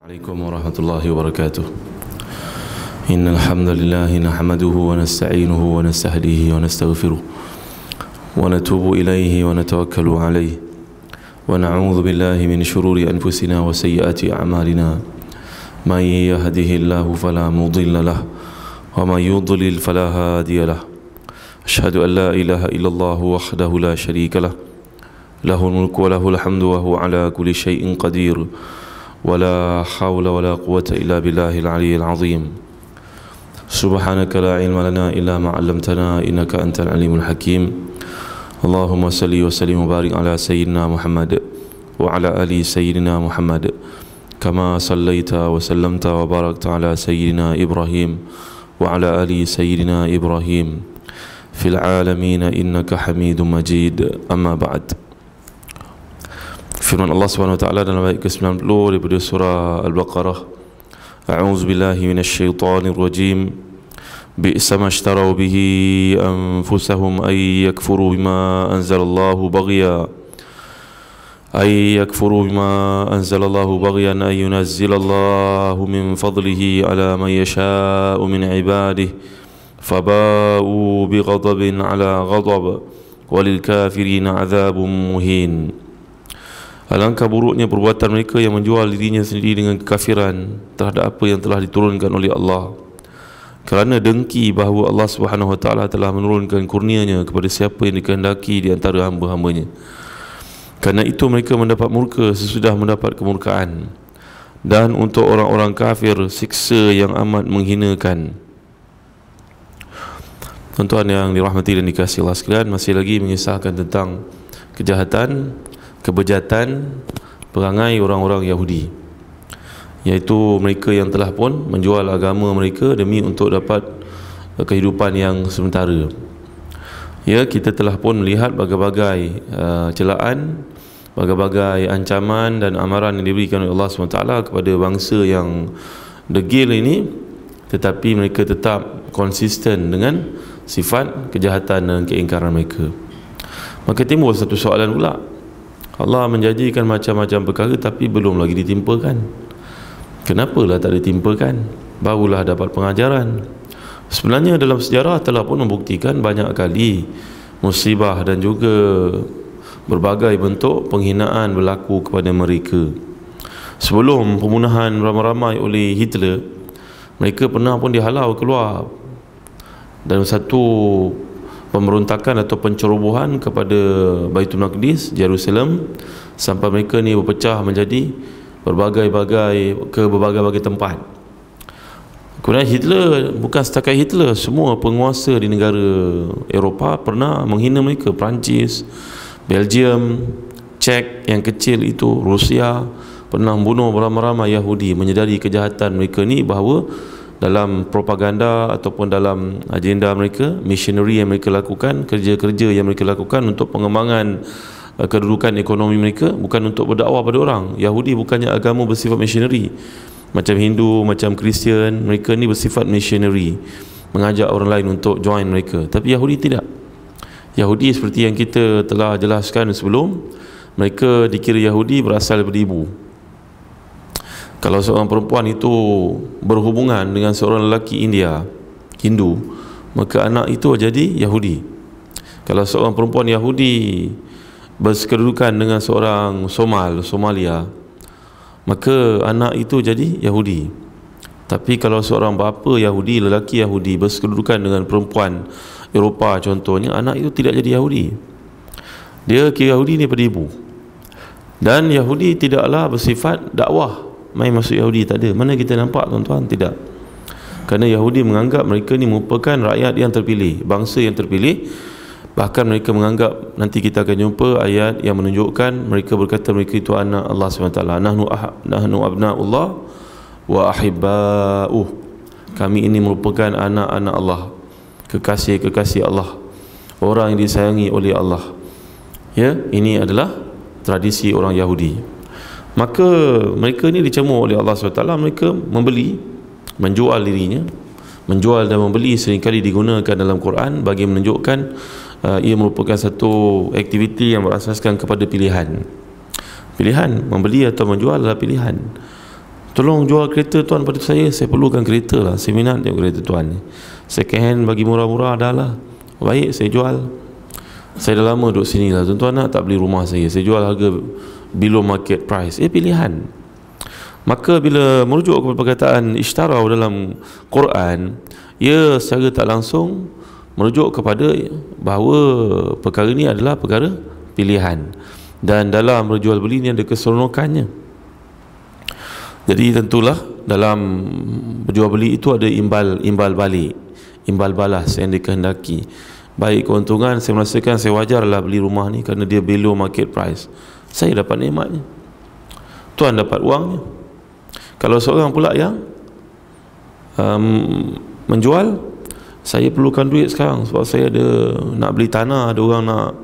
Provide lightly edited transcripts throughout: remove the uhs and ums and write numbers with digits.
عليكم ورحمة الله وبركاته. إن الحمد لله نحمده ونستعينه ونستهديه ونستغفره ونتوب إليه ونتوكل عليه ونعوذ بالله من شرور أنفسنا وسيئات أعمالنا. من يهده الله فلا مضل له ومن يضلل فلا هادي له. أشهد أن لا إله إلا الله وحده لا شريك له له الملك وله الحمد وهو على كل شيء قدير ولا حول ولا قوة إلا بالله العلي العظيم. سبحانك لا علم لنا إلا ما علمتنا إنك أنت العليم الحكيم. اللهم صل وسلم وبارك على سيدنا محمد وعلى آل سيدنا محمد كما صليت وسلمت وباركت على سيدنا إبراهيم وعلى آل سيدنا إبراهيم في العالمين إنك حميد مجيد. أما بعد. Firman Allah Subhanahu wa taala dalam ayat ke-90 daripada surah Al-Baqarah, A'udzu billahi minasyaitonir rajim. Bi'sa ma ishtaraw bihi anfusahum ay yakfuru bima anzalallahu baghya an yunazzilallahu min fadlihi ala man yasha'u min ibadihi faba'u bighadabin ala ghadab walil kafirina 'adzabun muhin. Alangkah buruknya perbuatan mereka yang menjual dirinya sendiri dengan kekafiran terhadap apa yang telah diturunkan oleh Allah, kerana dengki bahawa Allah Subhanahu wa taala telah menurunkan kurnianya kepada siapa yang dikehendaki di antara hamba-hambanya. Kerana itu mereka mendapat murka sesudah mendapat kemurkaan, dan untuk orang-orang kafir siksa yang amat menghinakan. Tuan-tuan yang dirahmati dan dikasihi Allah sekalian, masih lagi mengisahkan tentang kejahatan, kebejatan perangai orang-orang Yahudi, iaitu mereka yang telah pun menjual agama mereka demi untuk dapat kehidupan yang sementara. Ya, kita telah pun melihat bagai-bagai celaan, bagai-bagai ancaman dan amaran yang diberikan oleh Allah SWT kepada bangsa yang degil ini, tetapi mereka tetap konsisten dengan sifat kejahatan dan keingkaran mereka. Maka timbul satu soalan pula, Allah menjanjikan macam-macam perkara tapi belum lagi ditimpakan. Kenapalah tak ditimpakan? Barulah dapat pengajaran. Sebenarnya dalam sejarah telah pun membuktikan banyak kali musibah dan juga berbagai bentuk penghinaan berlaku kepada mereka. Sebelum pembunuhan ramai-ramai oleh Hitler, mereka pernah pun dihalau keluar dalam satu pemberontakan atau pencerobohan kepada Baitul Maqdis, Jerusalem, sampai mereka ni berpecah menjadi berbagai-bagai tempat. Kemudian Hitler, bukan setakat Hitler, semua penguasa di negara Eropah pernah menghina mereka. Perancis, Belgium, Czech yang kecil itu, Rusia pernah membunuh ramai-ramai Yahudi. Menyedari kejahatan mereka ni, bahawa dalam propaganda ataupun dalam agenda mereka, missionary yang mereka lakukan, kerja-kerja yang mereka lakukan untuk pengembangan kedudukan ekonomi mereka, bukan untuk berdakwah pada orang. Yahudi bukannya agama bersifat missionary macam Hindu, macam Kristian. Mereka ni bersifat missionary, mengajak orang lain untuk join mereka. Tapi Yahudi tidak. Yahudi seperti yang kita telah jelaskan sebelum, mereka dikira Yahudi berasal daripada ibu. Kalau seorang perempuan itu berhubungan dengan seorang lelaki India, Hindu, maka anak itu jadi Yahudi. Kalau seorang perempuan Yahudi berkedudukan dengan seorang Somalia, maka anak itu jadi Yahudi. Tapi kalau seorang bapa Yahudi, lelaki Yahudi berkedudukan dengan perempuan Eropah contohnya, anak itu tidak jadi Yahudi. Dia kira Yahudi ni pada ibu. Dan Yahudi tidaklah bersifat dakwah. Main masuk Yahudi tak ada. Mana kita nampak, tuan-tuan? Tidak. Kerana Yahudi menganggap mereka ni merupakan rakyat yang terpilih, bangsa yang terpilih. Bahkan mereka menganggap, nanti kita akan jumpa ayat yang menunjukkan mereka berkata mereka itu anak Allah SWT. Nahnu abna'ullah wa ahibba'uh. Kami ini merupakan anak-anak Allah, kekasih-kekasih Allah, orang yang disayangi oleh Allah. Ya, ini adalah tradisi orang Yahudi. Maka mereka ni dicemooh oleh Allah SWT. Mereka membeli, menjual dirinya. Menjual dan membeli seringkali digunakan dalam Quran bagi menunjukkan ia merupakan satu aktiviti yang berasaskan kepada pilihan. Pilihan, membeli atau menjual adalah pilihan. tolong jual kereta tuan pada saya perlukan kereta lah, saya minat tengok kereta tuan ni, second hand bagi murah-murah dah lah, baik saya jual. Saya dah lama duduk sini lah, tuan-tuan nak tak beli rumah saya jual harga below market price. Pilihan. Maka bila merujuk kepada perkataan ishtara dalam Quran, ia secara tak langsung merujuk kepada bahawa perkara ini adalah perkara pilihan, dan dalam berjual beli ini ada keseronokannya. Jadi tentulah dalam berjual beli itu ada imbal balik, imbal balas yang dikehendaki. Baik keuntungan, saya merasakan saya wajarlah beli rumah ni kerana dia below market price, saya dapat nikmatnya, tuan dapat wangnya. Kalau seorang pula yang menjual, saya perlukan duit sekarang sebab saya ada nak beli tanah, ada orang nak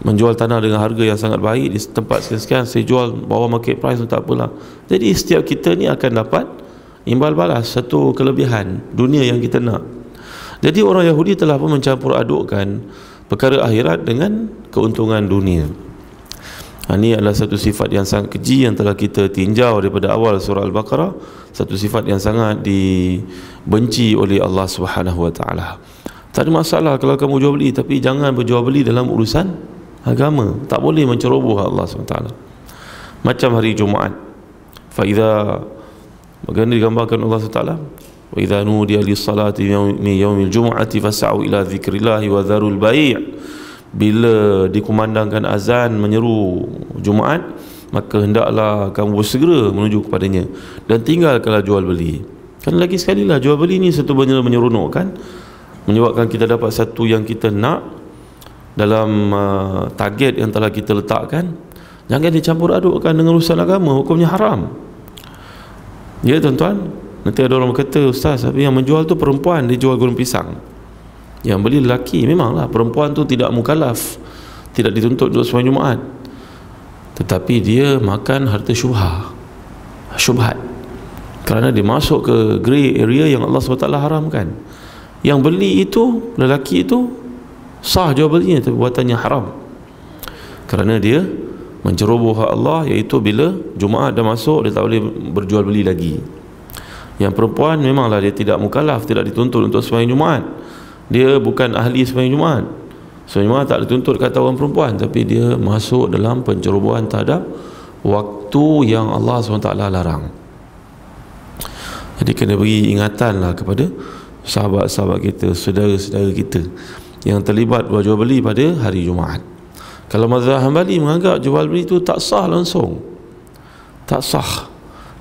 menjual tanah dengan harga yang sangat baik di tempat sekian-sekian, saya jual bawah market price, tak apalah. Jadi setiap kita ni akan dapat imbal balas, satu kelebihan dunia yang kita nak. Jadi orang Yahudi telah pun mencampur adukkan perkara akhirat dengan keuntungan dunia. Ini adalah satu sifat yang sangat keji yang telah kita tinjau daripada awal surah Al-Baqarah, satu sifat yang sangat dibenci oleh Allah Subhanahu Wa Taala. Tak ada masalah kalau kamu jual beli, tapi jangan berjual beli dalam urusan agama. Tak boleh menceroboh Allah SWT. Macam hari Jumaat, faidha, bagaimana digambarkan Allah SWT, wa idza nudiya lis-salati min yaumil jumu'ati fas'au ila dzikrillahi wa dzarul bai'. Bila dikumandangkan azan menyeru Jumaat, maka hendaklah kamu bersegera menuju kepadanya dan tinggalkanlah jual beli. Kan lagi sekali lah, jual beli ni satu benda menyeronokkan, menyebabkan kita dapat satu yang kita nak dalam target yang telah kita letakkan. Jangan dicampur adukkan dengan urusan agama, hukumnya haram. Ya tuan-tuan, nanti ada orang berkata, ustaz, tapi yang menjual tu perempuan, dia jual goreng pisang, yang beli lelaki. Memanglah perempuan tu tidak mukallaf, tidak dituntut duduk sembahyang Jumaat, tetapi dia makan harta syubhat, kerana dia masuk ke grey area yang Allah SWT haramkan. Yang beli itu, lelaki itu sah jual belinya, tapi buatannya haram, kerana dia menceroboh hak Allah, iaitu bila Jumaat dah masuk, dia tak boleh berjual beli lagi. Yang perempuan memanglah dia tidak mukallaf, tidak dituntut untuk sembahyang Jumaat, dia bukan ahli sembahyang Jumaat. Sembahyang Jumaat tak dituntut kata orang perempuan, tapi dia masuk dalam pencerobohan terhadap waktu yang Allah SWT larang. Jadi kena beri ingatanlah kepada sahabat-sahabat kita, saudara-saudara kita yang terlibat berjual beli pada hari Jumaat. Kalau mazhab Hanbali menganggap jual beli itu tak sah langsung, tak sah,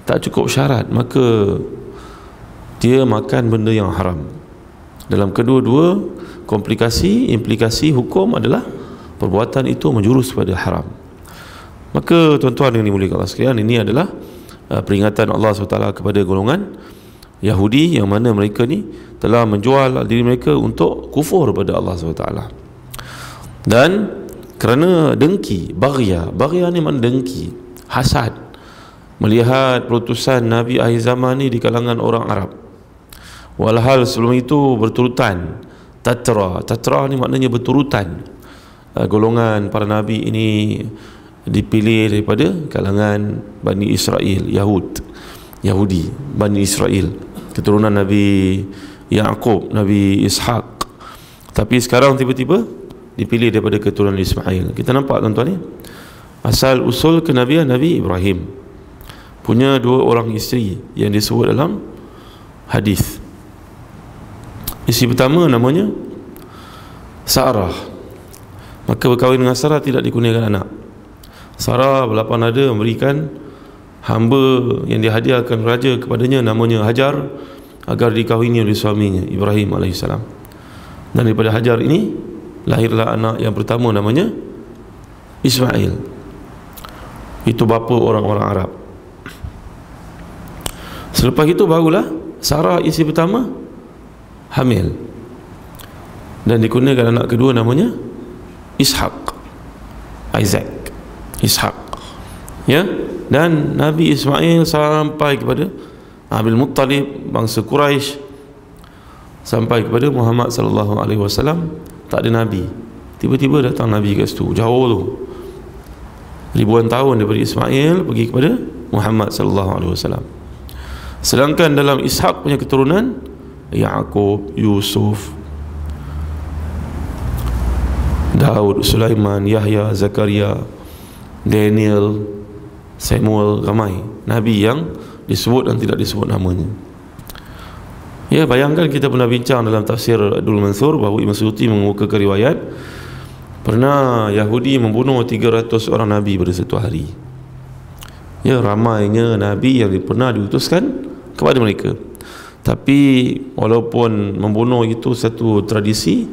tak cukup syarat, maka dia makan benda yang haram. Dalam kedua-dua implikasi hukum adalah perbuatan itu menjurus pada haram. Maka tuan-tuan yang dimuliakan Allah sekalian, ini adalah peringatan Allah SWT kepada golongan Yahudi yang mana mereka ni telah menjual diri mereka untuk kufur pada Allah SWT. Dan kerana dengki, baghya ni mana dengki, hasad, melihat perutusan Nabi akhir zaman ni di kalangan orang Arab, walhal sebelum itu berturutan, tatra ni maknanya berturutan, golongan para Nabi ini dipilih daripada kalangan Bani Israel, Yahudi, Bani Israel, keturunan Nabi Yaqub, Nabi Ishaq. Tapi sekarang tiba-tiba dipilih daripada keturunan Ismail. Kita nampak tuan-tuan ni, asal usul kenabian Nabi Ibrahim punya dua orang isteri yang disebut dalam hadis. Isteri pertama namanya Sarah, maka berkahwin dengan Sarah tidak dikurniakan anak. Sarah berlapan nada memberikan hamba yang dihadiahkan raja kepadanya namanya Hajar agar dikahwini oleh suaminya Ibrahim AS. Dan daripada Hajar ini lahirlah anak yang pertama namanya Ismail. Itu bapa orang-orang Arab. Selepas itu barulah Sarah isteri pertama hamil dan dikurniakan anak kedua namanya Ishak, ya. Dan Nabi Ismail sampai kepada Abdul Muttalib, bangsa Quraisy, sampai kepada Muhammad sallallahu alaihi wasallam. Tak ada Nabi, tiba-tiba datang Nabi kat situ, jauh tu, ribuan tahun daripada Ismail pergi kepada Muhammad sallallahu alaihi wasallam. Sedangkan dalam Ishaq punya keturunan, Yaqub, Yusuf, Daud, Sulaiman, Yahya, Zakaria, Daniel, Samuel, ramai nabi yang disebut dan tidak disebut namanya. Ya, bayangkan kita pernah bincang dalam tafsir Abdul Mansur bahawa Imam Suyuti mengemukakan riwayat pernah Yahudi membunuh 300 orang nabi pada satu hari. Ya, ramainya nabi yang pernah diutuskan kepada mereka. Tapi walaupun membunuh itu satu tradisi,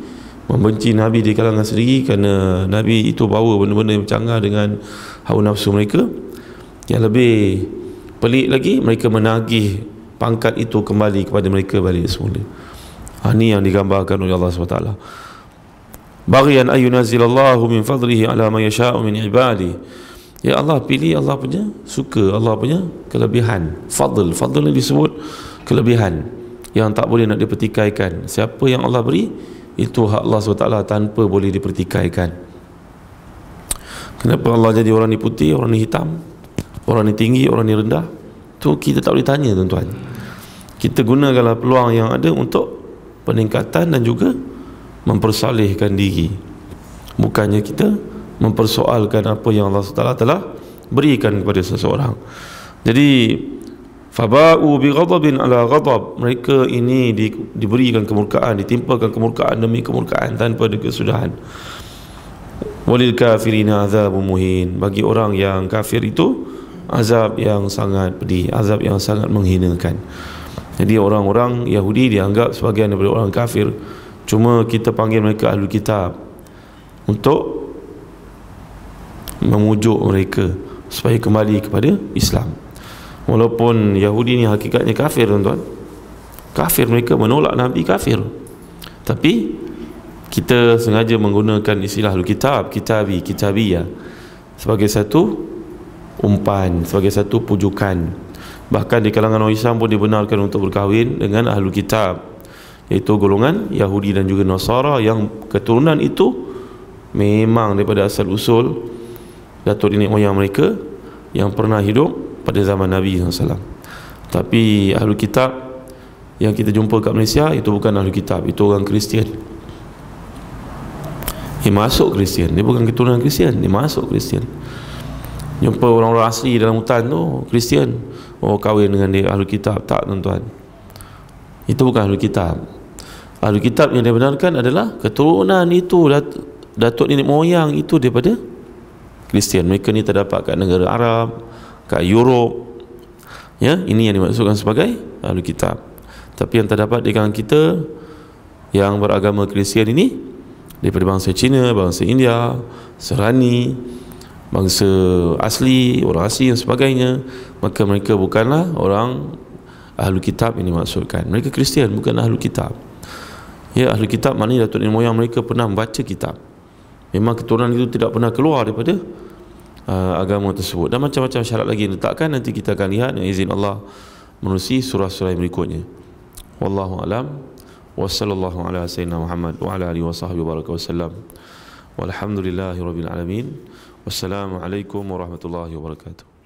membenci nabi di kalangan sendiri kerana nabi itu bawa benda-benda yang bercanggah dengan hawa nafsu mereka. Yang lebih pelik lagi, mereka menagih pangkat itu kembali kepada mereka balik semula. Ini yang digambarkan oleh Allah SWT. Baghyan ayyunazilallahu min fadlihi ala ma yasha'u min ibadi. Ya, Allah pilih, Allah punya suka, Allah punya kelebihan. Fadl yang disebut kelebihan yang tak boleh nak dipertikaikan. Siapa yang Allah beri, itu hak Allah SWT tanpa boleh dipertikaikan. Kenapa Allah jadi orang ni putih, orang ni hitam, orang ni tinggi, orang ni rendah? Tu kita tak boleh tanya, tuan-tuan. Kita gunakanlah peluang yang ada untuk peningkatan dan juga mempersalihkan diri. Bukannya kita mempersoalkan apa yang Allah SWT telah berikan kepada seseorang. Jadi faba'u bi ghadabin ala ghadab, mereka ini diberikan kemurkaan, ditimpakan kemurkaan demi kemurkaan tanpa ada kesudahan. Walil kafirina azabun muhin, bagi orang yang kafir itu azab yang sangat pedih, azab yang sangat menghinakan. Jadi orang-orang Yahudi dianggap sebagian daripada orang kafir, cuma kita panggil mereka Ahlul Kitab untuk memujuk mereka supaya kembali kepada Islam. Walaupun Yahudi ni hakikatnya kafir, tuan-tuan. Kafir, mereka menolak Nabi, kafir. Tapi kita sengaja menggunakan istilah Ahlul Kitab, kitabi, kitabiyah sebagai satu umpan, sebagai satu pujukan. Bahkan di kalangan orang Islam pun dibenarkan untuk berkahwin dengan Ahlul Kitab, iaitu golongan Yahudi dan juga Nasara, yang keturunan itu memang daripada asal usul datuk nenek moyang mereka yang pernah hidup pada zaman Nabi SAW. Tapi Ahlul Kitab yang kita jumpa kat Malaysia itu bukan Ahlul Kitab, itu orang Kristian. Dia masuk Kristian, dia bukan keturunan Kristian, dia masuk Kristian. Jumpa orang-orang asli dalam hutan tu Kristian, oh kahwin dengan dia Ahlul Kitab. Tak, tuan-tuan, itu bukan Ahlul Kitab. Ahlul Kitab yang dibenarkan adalah keturunan itu, datuk nenek moyang itu daripada Kristian. Mereka ni terdapat kat negara Arab, kat Europe. Ya, ini yang dimaksudkan sebagai Ahlul Kitab. Tapi yang terdapat di kalangan kita yang beragama Kristian ini daripada bangsa Cina, bangsa India, Serani, bangsa asli, orang asli dan sebagainya, maka mereka bukanlah orang Ahlul Kitab yang dimaksudkan. Mereka Kristian, bukan Ahlul Kitab. Ya, Ahlul Kitab maknanya datuk nenek moyang mereka pernah membaca kitab. Memang keturunan itu tidak pernah keluar daripada agama tersebut. Dan macam-macam syarat lagi yang diletakkan. Nanti kita akan lihat dengan izin Allah menerusi surah-surah yang berikutnya. Wallahu alam. Wa sallallahu ala sayyidina Muhammad wa ala alihi wa sahbihi wa baraka wasallam. Walhamdulillahi rabbil alamin. Wassalamu alaikum warahmatullahi wabarakatuh.